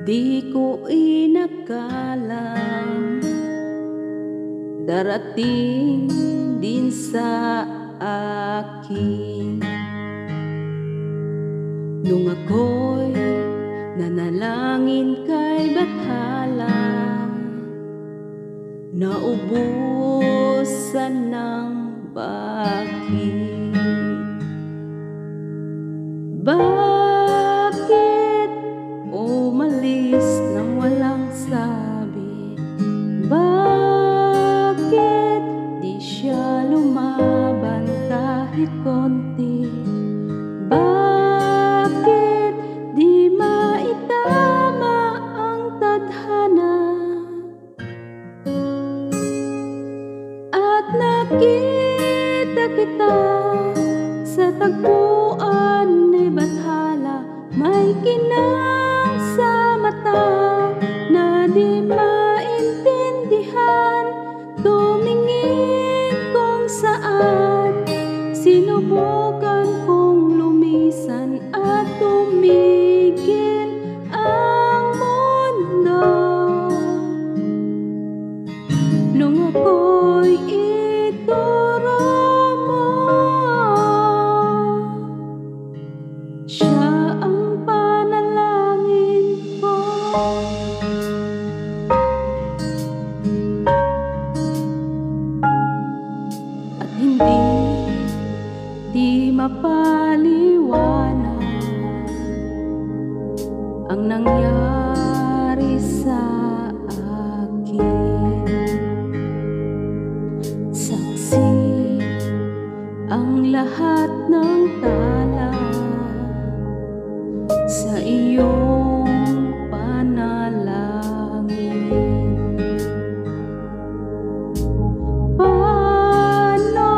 Di ko inakalang darating din sa akin nung ako'y nanalangin kay Bathala, naubusan ng bakit. Bakit umalis nang walang sabi? Bakit di siya lumaban kahit konti? Bakit di maitama ang tadhana? At nakita kita sa tagpuan ni Bathala, may kinang sa mata na di maintindihan. Tumingin kung saan, sinubukan kong lumisan at tumigil ang mundo. Nung ako'y ituro mo, siya ang panalangin ko. At di mapaliwanag ang nangyari sa akin. Saksi ang lahat ng tala sa iyong panalangin. Paano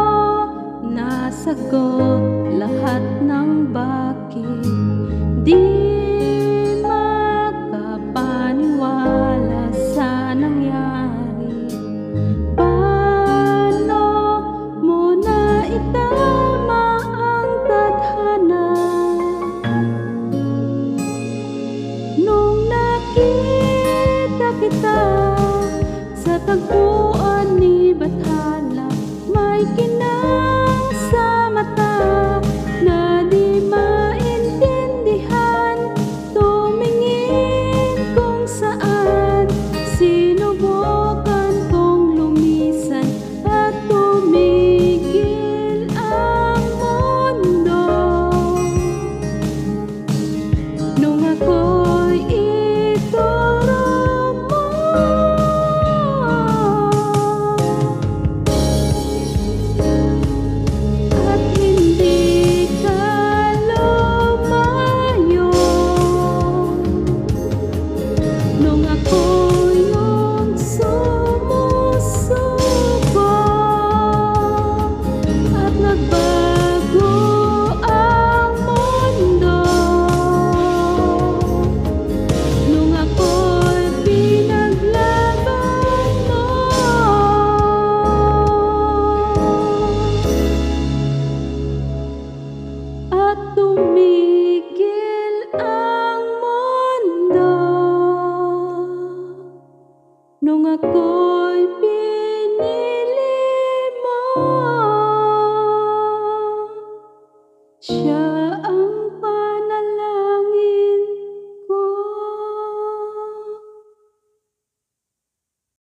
nasagot lahat ng bakit? Di makapaniwala sa nangyari. Paano mo naitama ang tadhana? Nung nakita kita sa tagpuan ni Bathala, may kinang sa mata na di maintindihan. Tumingin kung saan, sinubukan kong lumisan at tumigil ang mundo. Nung ako'y ituro mo, at hindi ka lumayo. Nung ako'y yung sumusuko at nagbago ang mundo. Nung ako'y pinaglaban mo, at tumigil ang mundo. Nung ako'y pinili mo, siya